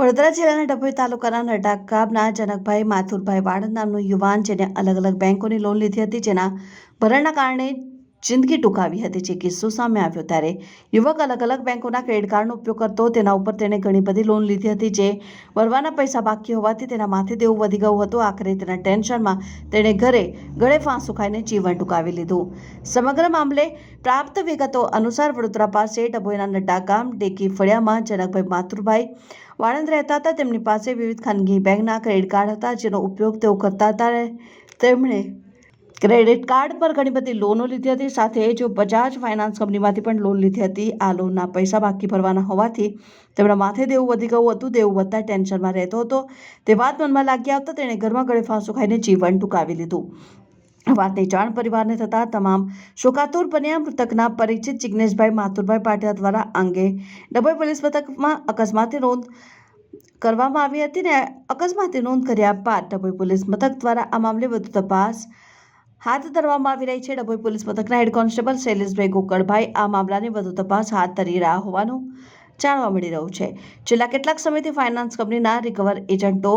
વડોદરા જિલ્લાના ડભોઈ તાલુકાના નડા ગામના જનકભાઈ માથુરભાઈ વાળંદ નામનો યુવાન જેને અલગ અલગ બેંકોની લોન લીધી હતી, જેના ભરણના કારણે જિંદગી ટૂંકાવી હતી, જે કિસ્સો સામે આવ્યો ત્યારે યુવક અલગ અલગ બેંકોના ક્રેડિટ કાર્ડનો ઉપયોગ કરતો. તેના ઉપર તેણે ઘણી બધી લોન લીધી હતી, જે ભરવાના પૈસા બાકી હોવાથી તેના માથે દેવું વધી ગયું હતું. આખરે તેના ટેન્શનમાં તેણે ગળે ફાંસો ખાઈને જીવન ટૂંકાવી લીધું. સમગ્ર મામલે પ્રાપ્ત વિગતો અનુસાર વડોદરા પાસે ડભોઈના નડા ગામ ડેકી ફળિયામાં જનકભાઈ માથુરભાઈ વાળંદ રહેતા હતા. તેમની પાસે વિવિધ ખાનગી બેંકના ક્રેડિટ કાર્ડ હતા, જેનો ઉપયોગ તેઓ કરતા હતા. તેમણે ક્રેડિટ કાર્ડ પર ઘણી બધી લોનો લીધી હતી. સાથે જ બજાજ ફાઇનાન્સ કંપનીમાંથી પણ લોન લીધી હતી. આ લોનના પૈસા બાકી ભરવાના હોવાથી તેમના માથે દેવું વધી ગયું હતું. દેવું વધતા ટેન્શનમાં રહેતો હતો. તે વાત મનમાં લાગી આવતા તેણે ઘરમાં ગળે ફાંસો ખાઈને જીવન ટૂંકાવી લીધું. વાતની જાણ પરિવારને થતા તમામ શોકાતુર બન્યા. મૃતકના પરિચિત જિગ્નેશભાઈ માથુરભાઈ પાટિયા દ્વારા અંગે ડભોઈ પોલીસ મથકમાં અકસ્માતની નોંધ કરવામાં આવી હતી ને અકસ્માતની નોંધ કર્યા બાદ ડભોઈ પોલીસ મથક દ્વારા આ મામલે વધુ તપાસ હાથ ધરવામાં આવી રહી છે. ડભોઈ પોલીસ મથકના હેડ કોન્સ્ટેબલ શૈલેષભાઈ ગોકળભાઈ આ મામલાની વધુ તપાસ હાથ ધરી રહ્યા હોવાનું જાણવા મળી રહ્યું છે. છેલ્લા કેટલાક સમયથી ફાઇનાન્સ કંપનીના રિકવર એજન્ટો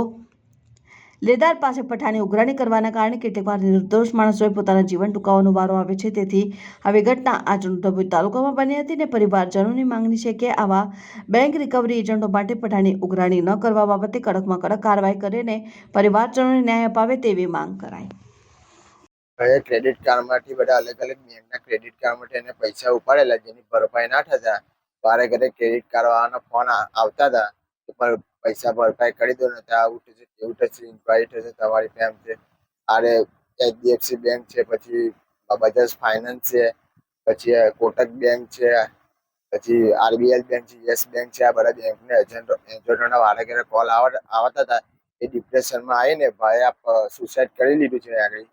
લેદાર પાસે પઠાની ઉઘરાણી કરવાના કારણે કેટલીકવાર નિર્દોષ માણસોએ પોતાના જીવન ટૂંકાવવાનો વારો આવે છે. તેથી આવી ઘટના આજરોજ ડભોઈ તાલુકામાં બની હતી ને પરિવારજનોની માંગણી છે કે આવા બેંક રિકવરી એજન્ટો માટે પઠાની ઉઘરાણી ન કરવા બાબતે કડકમાં કડક કાર્યવાહી કરીને પરિવારજનોને ન્યાય અપાવે તેવી માંગ કરાઈ. ક્રેડિટ કાર્ડમાંથી બધા અલગ અલગ બેંકના ક્રેડિટ કાર્ડમાંથી એને પૈસા ઉપાડેલા, જેની ભરપાઈ ના થતા વારે ઘરે ક્રેડિટ કાર્ડ વાળાના ફોન આવતા હતા કે પૈસા ભરપાઈ કરી દો ને, આવું થશે તેવું થશે, ઇન્ક્વાયરી થશે તમારી ફેમ છે. આરે HDFC બેંક છે, પછી બજાજ ફાઇનાન્સ છે, પછી કોટક બેંક છે, પછી RBL બેંક છે, યસ બેંક છે. આ બધા બેંકના એજન્ટોના વારે ઘરે કોલ આવતા હતા. એ ડિપ્રેશનમાં આવીને ભાઈ સુસાઇડ કરી લીધું છે. આગળ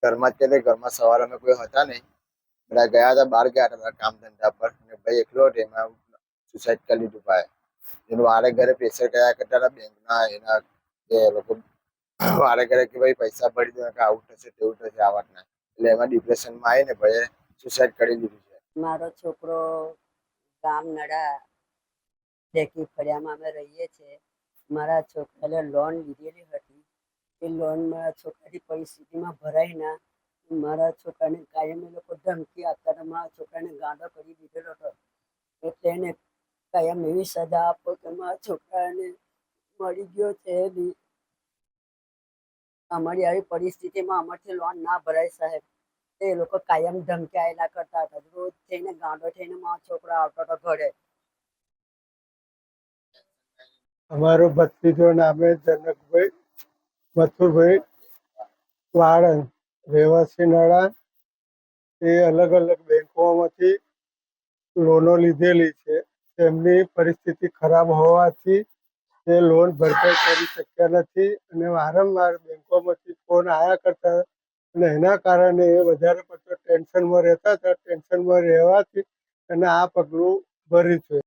ઘરમાં જ કે ઘરમાં સવારે અમે કોઈ હતા નહીં, બધા ગયા હતા, બહાર ગયા હતા કામ ધંધા પર, અને ભાઈ એકલો હતો, એમાં સુસાઇડ કરી લીધું ભાઈ. એનું વારે ઘરે પ્રેશર કર્યા કરતા હતા બેંકના એના જે લોકો વારે ઘરે કે ભાઈ પૈસા ભરી દો કે આવું થશે તેવું થશે આ વાતના. એટલે એમાં ડિપ્રેશનમાં આવીને ભાઈ સુસાઇડ કરી લીધું છે. મારો છોકરો ગામ નડા ડેકી ફળિયામાં અમે રહીએ છીએ. મારા છોકરાને લોન લીધેલી હતી. એ લોન મારા છોકરાની પરિસ્થિતિમાં ભરાઈ ના. મારા છોકરાને કાયમ એ લોકો ધમકી આપતા હતા. મારા છોકરાને ગાંડો કરી દીધેલો હતો. એટલે એને કાયમ એવી સજા આપો કે મારા છોકરાને મળી ગયો છે. અમારી આવી પરિસ્થિતિમાં અમારથી લોન ના ભરાય સાહેબ. એ લોકો કાયમ ધમકાયેલા કરતા હતા. રોજ થઈને ગાંડો થઈને મારો છોકરો આવતો હતો ઘરે. અમારો ભત્રીજો નામે જનકભાઈ મથુરભાઈ વાળંદ, રહેવાસી નડા. એ અલગ અલગ બેંકોમાંથી લોનો લીધેલી છે. તેમની પરિસ્થિતિ ખરાબ હોવાથી તે લોન ભરપાઈ કરી શક્યા નથી અને વારંવાર બેંકોમાંથી ફોન આવ્યા કરતા અને એના કારણે એ વધારે પડતો ટેન્શનમાં રહેતા હતા. ટેન્શનમાં રહેવાથી અને આ પગલું ભર્યું છે.